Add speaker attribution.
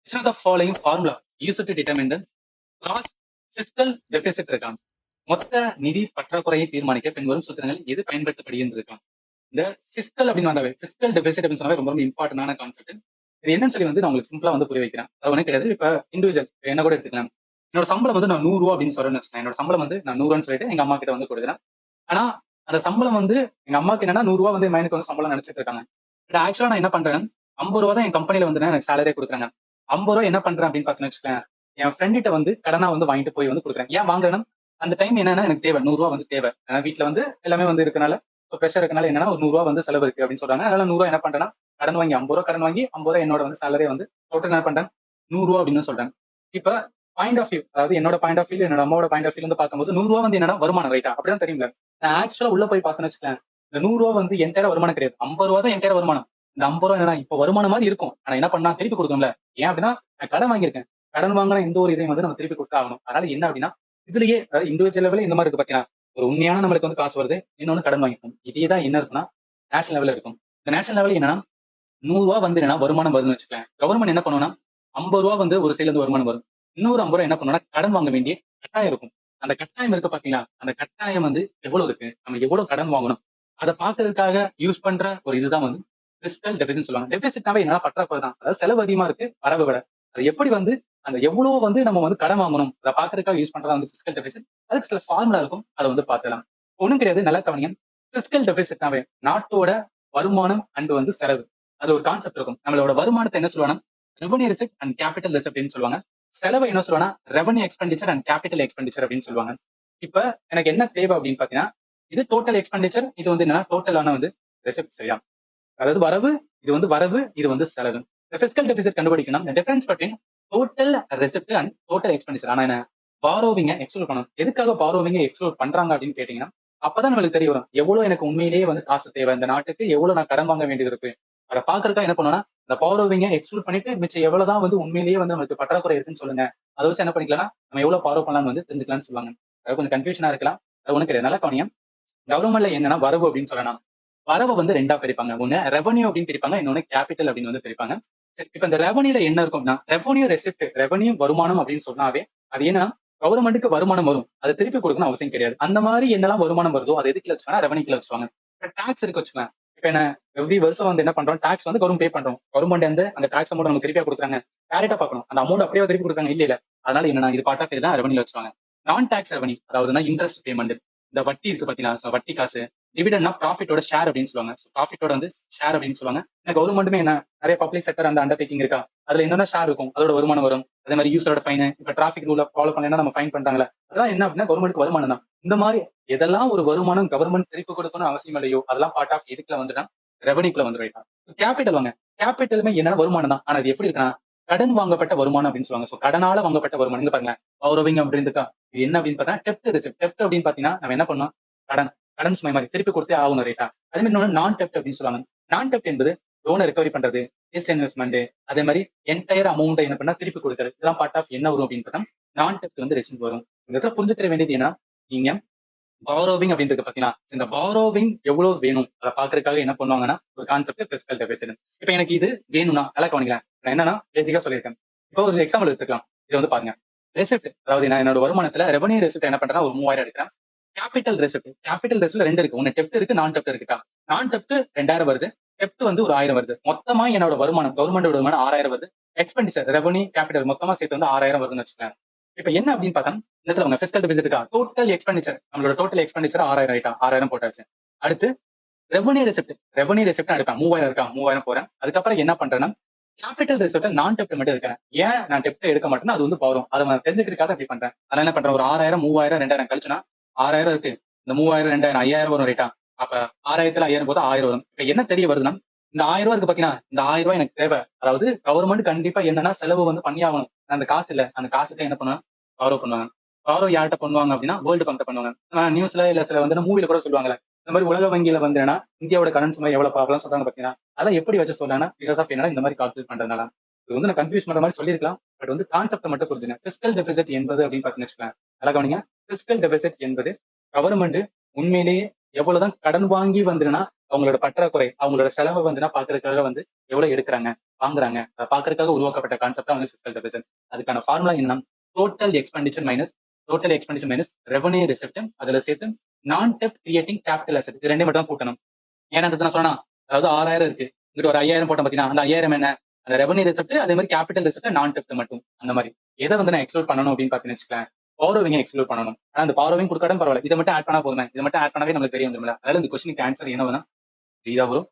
Speaker 1: which of the following formula used to determine the gross fiscal deficit இருக்காங்க. மொத்த நிதி பற்றாக்குறையை தீர்மானிக்க பின்வரும் சூத்திரங்கள் எது பயன்படுத்தப்படுகிறது இருக்காங்க. இந்த பிசிக்கல் அப்படின்னு வந்தாவே பிசிக்கல் டெபிசிட் அப்படின்னு சொன்னாவே ரொம்ப ரொம்ப இம்பார்ட்டன்டான கான்செப்ட். இது என்னன்னு சொல்லி வந்து நான் உங்களுக்கு சிம்பிளா வந்து புரிய வைக்கிறேன். அது ஒன்றும் கிடையாது. இப்ப இண்டிவிஜுவல் என்ன கூட எடுத்துக்கலாம். என்னோட சம்பளம் வந்து நான் 100 ரூபா அப்படின்னு சொல்றேன்னு வச்சுக்கேன். என்னோட சம்பளம் வந்து நான் 100 ரூபான்னு சொல்லிட்டு எங்க அம்மா கிட்ட வந்து கொடுக்குறேன். ஆனா அந்த சம்பளம் வந்து எங்க அம்மாக்கு என்னன்னா 100 ரூபா வந்து என் மகனுக்கு வந்து சம்பளம் நினைச்சிட்டு இருக்காங்க. பட் ஆக்சுவலா நான் என்ன பண்றேன், 50 ரூபா தான் என் கம்பெனில வந்து எனக்கு சேலரியே கொடுக்குறாங்க. 50 ரூபா என்ன பண்றேன் அப்படின்னு பாத்தீங்கன்னு வச்சுக்கேன், என் ஃப்ரெண்ட் கிட்ட வந்து கடனா வந்து வாங்கிட்டு போய் வந்து கொடுக்குறேன். ஏன் வாங்குறேன்னா அந்த டைம் என்னன்னா எனக்கு தேவை 100 ரூபா வந்து தேவை. ஏன்னா வீட்டுல வந்து எல்லாமே வந்து இருக்கனால ப்ரெஷர் இருக்கனால என்னன்னா ஒரு 100 ரூபா வந்து செலவு இருக்கு அப்படின்னு சொல்றாங்க. அதனால 100 ரூபா என்ன பண்றேன்னா கடன் வாங்கி 50 ரூபா கடன் வாங்கி 50 ரூபா என்னோட வந்து சேலரியை வந்து டோட்டல் என்ன பண்றேன் 100 ரூபா அப்படின்னு சொல்றேன். இப்ப பாயிண்ட் ஆஃப் வியூ, அதாவது என்னோட பாயிண்ட் ஆஃப் வியூ, என்னோட அம்மாவோட பாயிண்ட் ஆஃப் வியூ வந்து பார்க்கும்போது 100 ரூபா வந்து என்னன்னா வருமானம், ரைட்டா? அப்படிதான் தெரியுங்க. நான் ஆக்சுவலா உள்ள போய் பார்த்தேன்னு வச்சுக்கேன், இந்த 100 ரூபா வந்து என்டையரா வருமானம் கிடையாது. 50 ரூபா தான் என்டையரா வருமானம். இந்த 50 ரூபா என்னன்னா இப்ப வருமானம் மாதிரி இருக்கும். ஆனா என்ன பண்ணா திருப்பி கொடுக்கணும்ல. ஏன் அப்படின்னா நான் கடன் வாங்கியிருக்கேன். கடன் வாங்கின எந்த ஒரு இதையும் வந்து நம்ம திருப்பி கொடுத்தா ஆகணும். அதனால என்ன அப்படின்னா இதுலயே அதாவது இண்டிவிஜுவல் லெவலில் இந்த மாதிரி இருக்கு பாத்தீங்கன்னா, ஒரு உண்மையான நம்மளுக்கு வந்து காசு வருது, இன்னொன்னு கடன் வாங்கிக்கும். இதே தான் என்ன இருக்குன்னா நேஷனல் லெவலில் இருக்கும். இந்த நேஷனல் லெவலில் என்னன்னா 100 ரூபா வந்து என்னன்னா வருமானம் வருதுன்னு வச்சுக்கேன். கவர்மெண்ட் என்ன பண்ணுவோம்னா 50 ரூபா வந்து ஒரு சைடுல இருந்து வருமானம் வரும். இன்னொரு 50 ரூபா என்ன பண்ணுவோம்னா கடன் வாங்க வேண்டிய கட்டாயம் இருக்கும். அந்த கட்டாயம் இருக்கு பாத்தீங்களா, அந்த கட்டாயம் வந்து எவ்வளவு இருக்கு, நம்ம எவ்வளவு கடன் வாங்கணும், அதை பாக்குறதுக்காக யூஸ் பண்ற ஒரு இதுதான் வந்து பிசிக்கல் டெபிசிட் சொல்லுவாங்க. டெபிசிட்னாவே என்னன்னா பற்றாக்குறை தான். அதாவது செலவு அதிகமா இருக்கு, வரவை விட. அது எப்படி வந்து அந்த எவ்வளவு வந்து நம்ம வந்து கடன் வாங்கணும் அதை பாக்குறதுக்காக யூஸ் பண்றதா வந்து பிசிக்கல் டெபிசிட். அதுக்கு சில ஃபார்முலா இருக்கும், அதை வந்து பார்த்துலாம். ஒண்ணும் கிடையாது, நல்லா கவனிங்க. பிசிக்கல் டெபிசிட்னாவே நாட்டோட வருமானம் அண்ட் வந்து செலவு, அது ஒரு கான்செப்ட் இருக்கும். நம்மளோட வருமானத்தை என்ன சொல்லுவாங்க, ரெவன்யூ ரிசிப்ட் அண்ட் கேபிட்டல் ரிசிப்ட்னு சொல்லுவாங்க. செலவை என்ன சொல்லுவாங்க, revenue expenditure and capital expenditure அப்படின்னு சொல்லுவாங்க. இப்ப எனக்கு என்ன தேவை அப்படின்னு பாத்தீங்கன்னா, இது டோட்டல் எக்ஸ்பெண்டிச்சர், இது வந்து என்னன்னா டோட்டலான வந்து ரெசிப்ட், சரியா? அதாவது வரவு, இது வந்து வரவு, இது வந்து செலவு. பிசிக்கல் டெபிசிட் கண்டுபிடிக்கணும். Difference between total receipt and total expenditure. ஆனா என்ன, பாரோவிங்க எக்ஸ்க்ளூட் பண்ணணும். எதுக்காக பாரோவிங்க எக்ஸ்க்ளூட் பண்றாங்க அப்படின்னு கேட்டீங்கன்னா, அப்பதான் நம்மளுக்கு தெரிய வரும் எவ்வளவு எனக்கு உண்மையிலேயே வந்து காசு தேவை, இந்த நாட்டுக்கு எவ்வளவு நான் கடன் வாங்க வேண்டியது இருக்கு. அதை பாக்குறதுக்காக என்ன பண்ணணும்னா இந்த பாரோவிங்க எக்ஸ்க்ளூட் பண்ணிட்டு மிச்சம் எவ்வளவுதான் வந்து உண்மையிலேயே வந்து நமக்கு பற்றாக்குறை இருக்குன்னு சொல்லுங்க. அதை வச்சு என்ன பண்ணிக்கலாம்னா நம்ம எவ்வளவு பாரோ பண்ணலாம்னு வந்து தெரிஞ்சுக்கலாம்னு சொல்லுவாங்க. அது கொஞ்சம் கன்ஃபியூஷனா இருக்கலாம், அது ஒண்ணு கிடையாது. நல்லா கவனியம். கவர்மெண்ட்ல என்னன்னா வரவு அப்படின்னு சொல்லலாம். வரவை வந்து ரெண்டா பிரிப்பாங்க. ஒண்ணு ரெவன்யூ அப்படின்னு பிரிப்பாங்க, இன்னொன்னு கேபிட்டல் அப்படின்னு வந்து பிரிப்பாங்க. சரி, இப்ப இந்த ரெவன்யூல என்ன இருக்கும்னா ரெவன்யூ ரெசிப்ட், ரெவன்யூ வருமானம் அப்படின்னு சொன்னாவே அது என்ன, கவர்மெண்ட்டுக்கு வருமானம் வரும், அது திருப்பி கொடுக்கணும் அவசியம் கிடையாது. அந்த மாதிரி என்னெல்லாம் வருமானம் வருதோ அது எதுக்குள்ள வச்சுக்காங்க, ரெவன்யூல வச்சுக்காங்க. டாக்ஸ் இருக்கு வச்சுக்கோங்க. இப்ப என்ன எவ்ரி வருஷம் வந்து என்ன பண்றோம், டாக்ஸ் வந்து கவர்மெண்ட் பே பண்றோம். கவர்மெண்ட் வந்து அந்த டாக்ஸ் அமௌண்ட் நமக்கு திருப்பியா கொடுக்குறாங்க, டேரக்டா பார்க்கணும் அந்த அமௌண்ட் அப்படியே திருப்பி கொடுக்குறாங்க, இல்ல இல்ல. அதனால என்னன்னா இது பார்ட் ஆஃப் இதுதான் ரெவன்யூல வச்சுக்காங்க. நான் டாக்ஸ் ரெவன்யூ, அதாவது இன்ட்ரெஸ்ட் பேமெண்ட், இந்த வட்டி இருக்கு பாத்தீங்களா, வட்டி காசு. டிவிடெண்ட்னா ப்ராஃபிட்டோட ஷேர் அப்படின்னு சொல்லுவாங்க. ப்ராஃபிட்டோட வந்து ஷேர் அப்படின்னு சொல்லுவாங்க. கவர்மெண்ட்டுமே என்ன நிறைய பப்ளிக் செக்டர் அந்த அண்டர்டேக்கிங் இருக்கா, அதுல என்னென்ன ஷேர் இருக்கும், அதோட வருமானம் வரும். அதே மாதிரி யூஸரோட ஃபைன், இப்ப டிராஃபிக் ரூல ஃபாலோ பண்ணா நம்ம ஃபைன் பண்றாங்களா, அதெல்லாம் என்ன அப்படின்னா கவர்மெண்ட்டுக்கு வருமானம் தான். இந்த மாதிரி எதெல்லாம் ஒரு வருமானம் கவர்மெண்ட் திருப்பி கொடுக்கணும் அவசியம் இல்லையோ அதெல்லாம் பார்ட் ஆஃப் இதுக்குள்ள வந்துட்டா ரெவன்யூக்குள்ள வந்து ரைட்டா. கேபிட்டல் வாங்க, கேபிட்டலுமே என்னன்னா வருமானம் தான். ஆனா அது எப்படி இருக்குன்னா கடன் வாங்கப்பட்ட வருமானம் அப்படின்னு சொல்லுவாங்க. சோ கடனால வாங்கப்பட்ட வருமானம். இங்க பாருங்க பௌரோவிங் அப்படின்னு இருக்கா, இது என்ன அப்படின்னு பார்த்தா டெப்ட் ரிசிப்ட். டெப்ட் அப்படின்னு பாத்தீங்கன்னா நம்ம என்ன பண்ணோம், கடன், கடன் சுமை மாதிரி திருப்பி கொடுத்தே ஆகணும், ரைட்டா. அதே மாதிரி இன்னொன்று நான் டெப்ட் அப்படின்னு சொல்லுவாங்க. நான் டெப்ட் என்பது லோனை ரெக்கவரி பண்றது, டிஸ்இன்வெஸ்ட்மெண்ட், அதே மாதிரி என்டையர் அமௌண்ட் என்ன பண்ணா திருப்பி கொடுக்கறது, இதெல்லாம் பார்ட் ஆஃப் என்ன வரும் அப்படின்னு பார்த்தா நான் டெப்ட் வந்து ரெசிப்ட் வரும். இந்த இடத்துல புரிஞ்சுக்கிற வேண்டியது என்ன, நீங்க பாரோவிங் அப்படின்றது பாத்தீங்கன்னா இந்த பாரோவிங் எவ்வளவு வேணும் அதை பாக்குறதுக்காக என்ன பண்ணுவாங்கன்னா ஒரு கான்செப்ட் பிசிக்கல் டெபிசிட். இப்ப எனக்கு இது வேணும்னா நல்லா கவனிக்கலாம். நான் என்னன்னா பேசிக்கா சொல்லியிருக்கேன். இப்போ ஒரு எக்ஸாம்பிள் எடுத்துக்கலாம். இது வந்து பாருங்க ரெசிப்ட், அதாவது நான் என்னோட வருமானத்துல ரெவன்யூ ரெசிப்ட் என்ன பண்றேன்னா ஒரு 3000 எடுக்கிறேன். கேபிட்டல் ரெசிப்ட், கேபிட்டல் ரெசிப்ட்ல ரெண்டு இருக்கு, ஒன்னு டெப்ட் இருக்கு, நான் டெப்ட் இருக்குக்கா. நான் டெப்ட் 2000 வருது, டெப்ட் வந்து ஒரு 1000 வருது. மொத்தமா என்னோட வருமானம் கவர்மெண்டோட வருமானம் 6000 வருது. எக்ஸ்பெண்டிச்சர் ரெவன்யூ கேபிட்டல் மொத்தமா சேர்த்து வந்து 6000 வருதுன்னு வச்சுக்கேன். இப்ப என்ன அப்படின்னு பார்த்தா இந்த இடத்துல உங்க பிசிக்கல் டெபிசிட்டுக்கா டோட்டல் எக்ஸ்பெண்டிச்சர், நம்மளோட டோட்டல் எக்ஸ்பெண்டிச்சர் 6000 ஆயிட்டா, 6000 போட்டாச்சு. அடுத்து ரெவன்யூ ரெசிப்ட், ரெவன்யூ ரெசிப்ட் எடுப்பேன் 3000 இருக்கா, 3000 போறேன். அதுக்கப்புறம் என்ன பண்றேன்னா கேபிட்டல் ரெசிப்ட் நான் டெப்ட் மட்டும் இருக்கேன். ஏன் நான் டெப்ட் எடுக்க மாட்டேன்னா அது வந்து வரும், அதை நான் தெரிஞ்சுக்கிறதுக்காக அப்படி பண்றேன். அதனால என்ன பண்றேன், ஒரு 6000 3000 2000 கழிச்சுனா 6000 இருக்கு, இந்த 3000 2000 5000 வரும், ரைட்டா. அப்ப 6000த்துல 1000 போது 1000 வரும். இப்ப என்ன தெரிய வருதுன்னா இந்த 1000 ரூபாய் இருக்கு பாத்தீங்கன்னா, இந்த 1000 ரூபாய் எனக்கு தேவை. அதாவது கவர்மெண்ட் கண்டிப்பா என்னன்னா செலவு வந்து பண்ணி ஆகணும். அந்த காசு இல்ல, அந்த காசுக்கு என்ன பண்ணுவாங்க, பாரோ பண்ணுவாங்க. பாரோ யார்கிட்ட பண்ணுவாங்க அப்படின்னா வேர்ல்டு பங்க் பண்ணுவாங்க. நியூஸ்ல இல்ல சில வந்து மூவில கூட சொல்லுவாங்கல்ல, இந்த மாதிரி உலக வங்கியில வந்து ஏன்னா இந்தியாவோட கடன் சுமை எவ்வளவு பார்க்கலாம் சொல்றாங்க பாத்தீங்கன்னா, அதெல்லாம் எப்படி வச்சு சொல்றாங்கன்னா பிகாஸ் ஆஃப் என்னன்னா இந்த மாதிரி கால்குலேட் பண்றதுனால. இது வந்து நான் கன்ஃபியூஸ் பண்ற மாதிரி சொல்லியிருக்கலாம், பட் வந்து கான்செப்ட் மட்டும் புரிஞ்சுங்க. பிசிக்கல் டெபிசிட் என்பது அப்படின்னு பாத்தீங்கன்னு வச்சுக்கோங்க, நல்லா கவனிங்க. பிசிக்கல் டெபிசிட் என்பது கவர்மெண்ட் உண்மையிலேயே எவ்வளவுதான் கடன் வாங்கி வந்துன்னா அவங்களோட பற்றாக்குறை, அவங்களோட செலவை வந்து பாக்குறதுக்காக வந்து எவ்வளவு எடுக்கிறாங்க, வாங்குறாங்க, அதை பாக்குறதுக்காக உருவாக்கப்பட்ட கான்செப்ட் தான் வந்து பிசிக்கல் டெபிசிட். அதுக்கான ஃபார்முலா என்ன? Total expenditure minus revenue receipt, அதுல சேர்த்து நான் டெப்ட் கிரியேட்டிங் கேபிட்டல் அசெட், இது ரெண்டே மட்டும் தான் கூட்டணும். ஏன்னா நான் சொன்னா, அதாவது 6000 இருக்கு, இங்கிட்ட ஒரு 5000 போட்டோம் பாத்தீங்கன்னா, அந்த 5000 என்ன, அந்த ரெவன்யூ ரிசிப்ட், அதே மாதிரி கேபிட்டல் ரிசிப்ட், நான் டெப்ட் மட்டும். அந்த மாதிரி எதை வந்து நான் எக்ஸ்க்ளூட் பண்ணணும் அப்படின்னு பாத்தீங்கன்னு வச்சுக்கேன், பாரோவிங் எக்ஸ்க்ளூட் பண்ணணும். ஆனா அந்த பாரோவிங் கொடுக்காடும் பரவாயில்ல, இதை மட்டும் ஆட் பண்ணா போதுமே, இதை மட்டும் ஆட் பண்ணாவே நமக்கு தெரிய வந்துரும்ல. அதனால இந்த கொஸ்டினுக்கு ஆன்சர் என்ன வரும்? இதா வரும்.